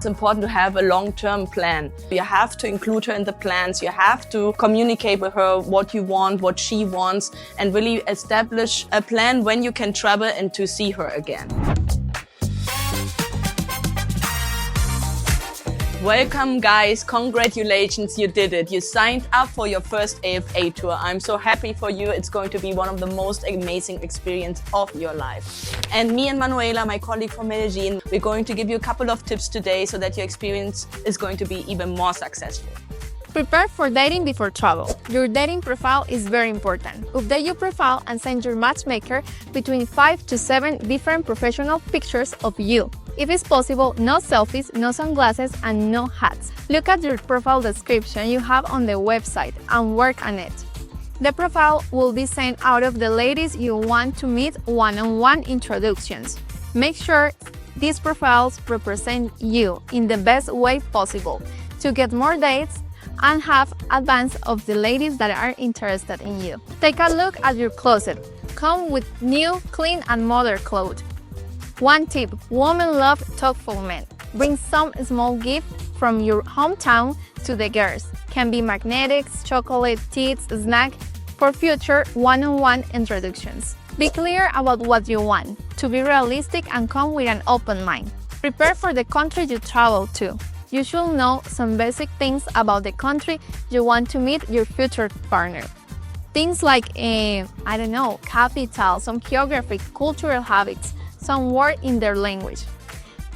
It's important to have a long-term plan. You have to include her in the plans. You have to communicate with her what you want, what she wants, and really establish a plan when you can travel and to see her again. Welcome guys, congratulations, you did it. You signed up for your first AFA tour. I'm so happy for you. It's going to be one of the most amazing experiences of your life. And me and Manuela, my colleague from Medellin, we're going to give you a couple of tips today so that your experience is going to be even more successful. Prepare for dating before travel. Your dating profile is very important. Update your profile and send your matchmaker between 5 to 7 different professional pictures of you. If it's possible, no selfies, no sunglasses, and no hats. Look at your profile description you have on the website and work on it. The profile will be sent out of the ladies you want to meet one-on-one introductions. Make sure these profiles represent you in the best way possible to get more dates and have advance of the ladies that are interested in you. Take a look at your closet. Come with new, clean, and modern clothes. One tip, women love thoughtful men. Bring some small gift from your hometown to the girls. Can be magnetics, chocolate, teas, snack for future one-on-one introductions. Be clear about what you want, to be realistic and come with an open mind. Prepare for the country you travel to. You should know some basic things about the country you want to meet your future partner. Things like, capital, some geographic, cultural habits, some word in their language,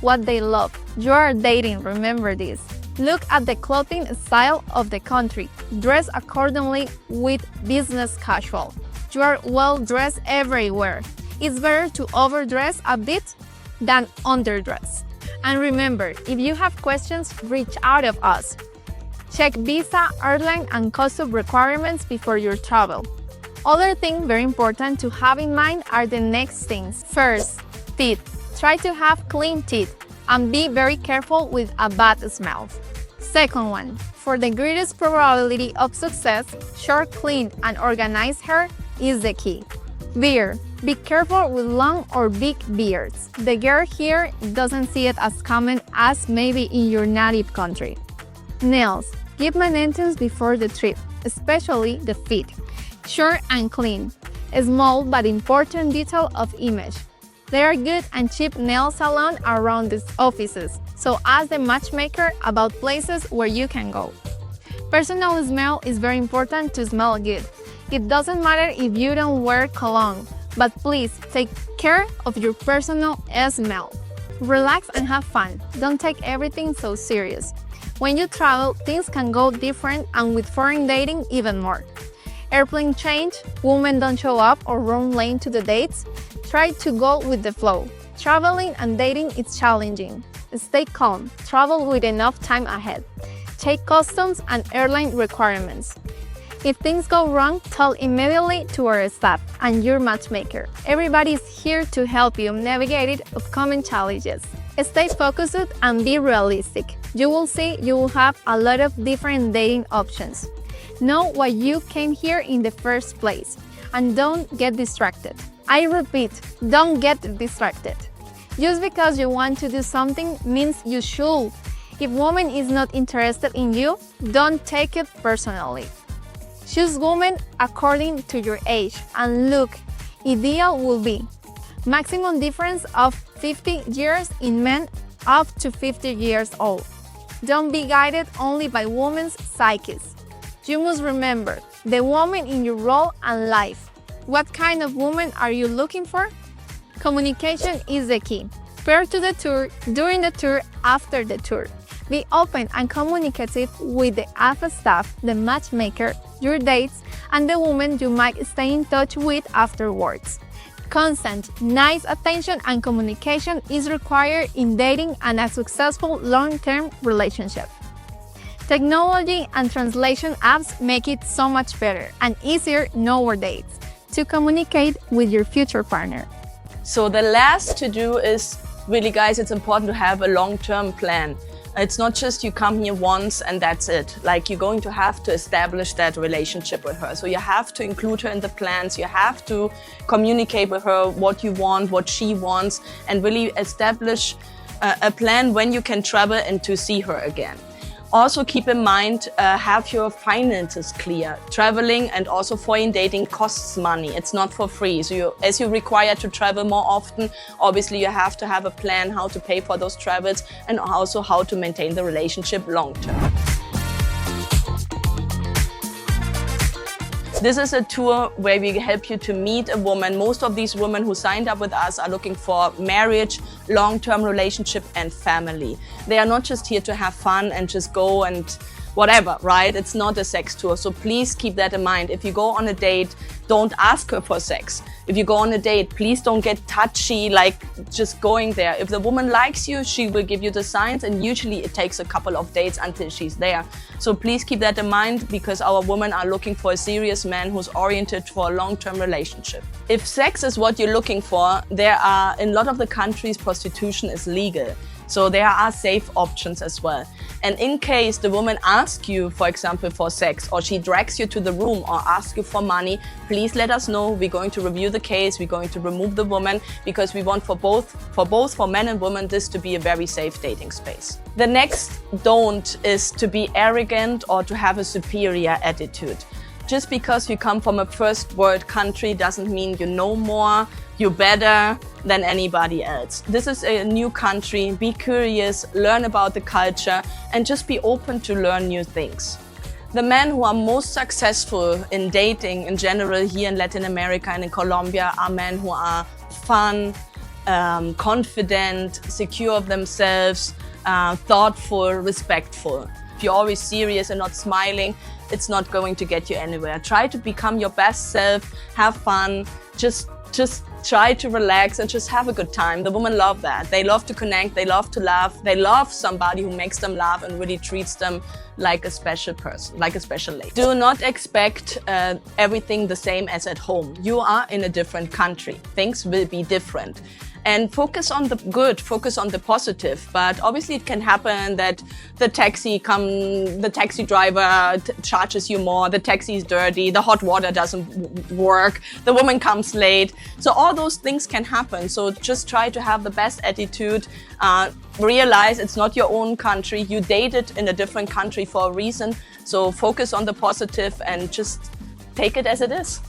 what they love. You are dating, remember this. Look at the clothing style of the country. Dress accordingly with business casual. You are well dressed everywhere. It's better to overdress a bit than underdress. And remember, if you have questions, reach out of us. Check visa, airline, and custom requirements before your travel. Other things very important to have in mind are the next things. First, teeth. Try to have clean teeth and be very careful with a bad smell. Second one, for the greatest probability of success, short, clean, and organized hair is the key. Beard. Be careful with long or big beards. The girl here doesn't see it as common as maybe in your native country. Nails. Keep maintenance before the trip, especially the feet. Short and clean. A small but important detail of image. There are good and cheap nail salons around these offices, so ask the matchmaker about places where you can go. Personal smell is very important to smell good. It doesn't matter if you don't wear cologne, but please take care of your personal smell. Relax and have fun. Don't take everything so serious. When you travel, things can go different, and with foreign dating, even more. Airplane change, women don't show up or run late to the dates. Try to go with the flow. Traveling and dating is challenging. Stay calm. Travel with enough time ahead. Check customs and airline requirements. If things go wrong, tell immediately to our staff and your matchmaker. Everybody is here to help you navigate upcoming challenges. Stay focused and be realistic. You will see you will have a lot of different dating options. Know why you came here in the first place and don't get distracted. I repeat, don't get distracted. Just because you want to do something means you should. If woman is not interested in you, don't take it personally. Choose women according to your age and look. Ideal will be maximum difference of 50 years in men up to 50 years old. Don't be guided only by women's psyches. You must remember the woman in your role and life. What kind of woman are you looking for? Communication is the key. Prior to the tour, during the tour, after the tour. Be open and communicative with the AFA staff, the matchmaker, your dates, and the woman you might stay in touch with afterwards. Constant, nice attention and communication is required in dating and a successful long-term relationship. Technology and translation apps make it so much better and easier nowadays to communicate with your future partner. So the last to do is really, guys, it's important to have a long-term plan. It's not just you come here once and that's it. Like, you're going to have to establish that relationship with her. So you have to include her in the plans. You have to communicate with her what you want, what she wants, and really establish a plan when you can travel and to see her again. Also keep in mind, have your finances clear. Traveling and also foreign dating costs money. It's not for free. So as you require to travel more often, obviously you have to have a plan how to pay for those travels and also how to maintain the relationship long term. This is a tour where we help you to meet a woman. Most of these women who signed up with us are looking for marriage, long-term relationship and family. They are not just here to have fun and just go and whatever, right? It's not a sex tour. So please keep that in mind. If you go on a date, don't ask her for sex. If you go on a date, please don't get touchy, like just going there. If the woman likes you, she will give you the signs, and usually it takes a couple of dates until she's there. So please keep that in mind, because our women are looking for a serious man who's oriented for a long-term relationship. If sex is what you're looking for, there are, in a lot of the countries, prostitution is legal. So there are safe options as well. And in case the woman asks you, for example, for sex, or she drags you to the room or asks you for money, please let us know. We're going to review the case. We're going to remove the woman, because we want for men and women, this to be a very safe dating space. The next don't is to be arrogant or to have a superior attitude. Just because you come from a first world country doesn't mean you know more, you're better than anybody else. This is a new country. Be curious, learn about the culture, and just be open to learn new things. The men who are most successful in dating in general here in Latin America and in Colombia are men who are fun, confident, secure of themselves, thoughtful, respectful. If you're always serious and not smiling, it's not going to get you anywhere. Try to become your best self, have fun, just try to relax and just have a good time. The women love that. They love to connect, they love to laugh, they love somebody who makes them laugh and really treats them like a special person, like a special lady. Do not expect everything the same as at home. You are in a different country. Things will be different. And focus on the good, focus on the positive. But obviously it can happen that the taxi driver charges you more, the taxi is dirty, the hot water doesn't work, the woman comes late. So all those things can happen. So just try to have the best attitude. Realize it's not your own country. You dated in a different country for a reason. So focus on the positive and just take it as it is.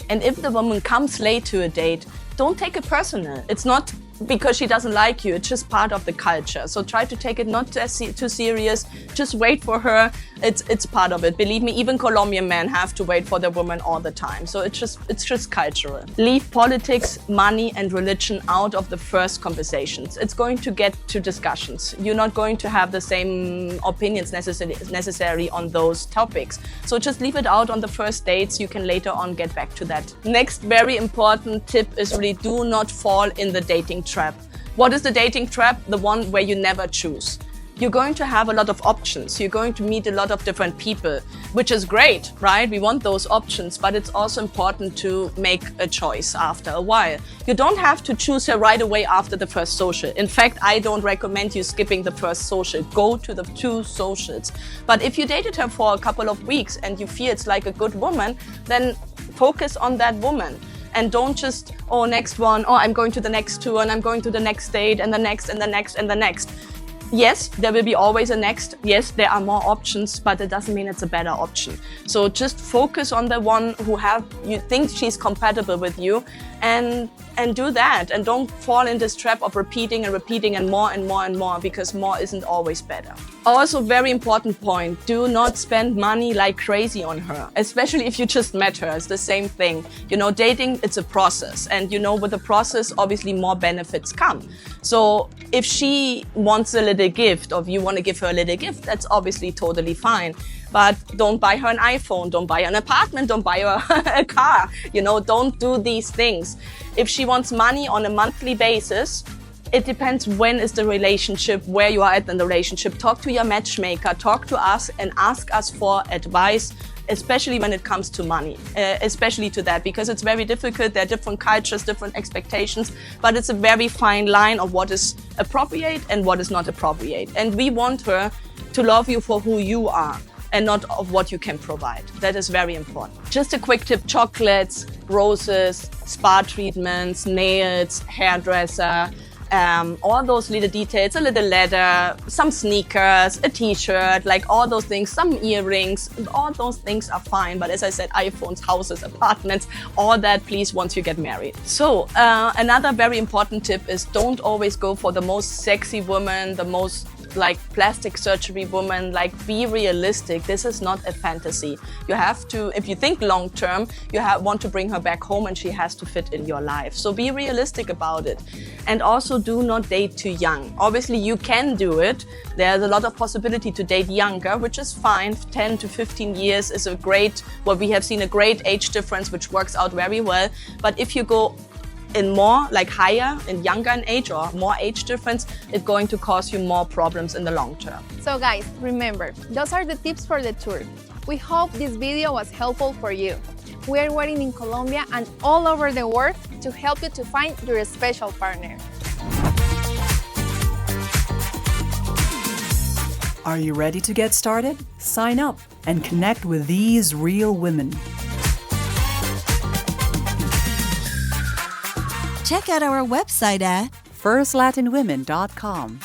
And if the woman comes late to a date, don't take it personal. It's not because she doesn't like you, it's just part of the culture. So try to take it not too serious, just wait for her. It's part of it. Believe me, even Colombian men have to wait for their woman all the time. So it's just cultural. Leave politics, money and religion out of the first conversations. It's going to get to discussions. You're not going to have the same opinions necessarily on those topics. So just leave it out on the first dates. You can later on get back to that. Next very important tip is really do not fall in the dating trap. What is the dating trap? The one where you never choose. You're going to have a lot of options. You're going to meet a lot of different people, which is great, right? We want those options, but it's also important to make a choice after a while. You don't have to choose her right away after the first social. In fact, I don't recommend you skipping the first social. Go to the 2 socials. But if you dated her for a couple of weeks and you feel it's like a good woman, then focus on that woman. And don't just, oh, next one, oh, I'm going to the next 2 and I'm going to the next date and the next and the next and the next. Yes, there will be always a next. Yes, there are more options, but it doesn't mean it's a better option. So just focus on the one who you think she's compatible with you and do that. And don't fall in this trap of repeating and repeating and more, because more isn't always better. Also, very important point, do not spend money like crazy on her, especially if you just met her. It's the same thing. You know, dating, it's a process. And you know, with the process, obviously more benefits come. So if she wants a little gift, or if you want to give her a little gift, that's obviously totally fine. But don't buy her an iPhone, don't buy her an apartment, don't buy her a car. You know, don't do these things. If she wants money on a monthly basis, it depends when is the relationship, where you are at in the relationship. Talk to your matchmaker, talk to us and ask us for advice, especially when it comes to money, especially to that, because it's very difficult. There are different cultures, different expectations, but it's a very fine line of what is appropriate and what is not appropriate. And we want her to love you for who you are and not of what you can provide. That is very important. Just a quick tip, chocolates, roses, spa treatments, nails, hairdresser, all those little details, a little leather, some sneakers, a t-shirt, like all those things, some earrings, all those things are fine. But as I said, iPhones, houses, apartments, all that, please, once you get married. So another very important tip is don't always go for the most sexy woman, the most like plastic surgery woman. Like, be realistic. This is not a fantasy. You have to, if you think long term, you want to bring her back home and she has to fit in your life. So be realistic about it. And also do not date too young. Obviously you can do it. There's a lot of possibility to date younger, which is fine. 10 to 15 years is a great, well, we have seen a great age difference, which works out very well. But if you go in more, like higher and younger in age or more age difference, it's going to cause you more problems in the long term. So guys, remember, those are the tips for the tour. We hope this video was helpful for you. We are waiting in Colombia and all over the world to help you to find your special partner. Are you ready to get started? Sign up and connect with these real women. Check out our website at firstlatinwomen.com.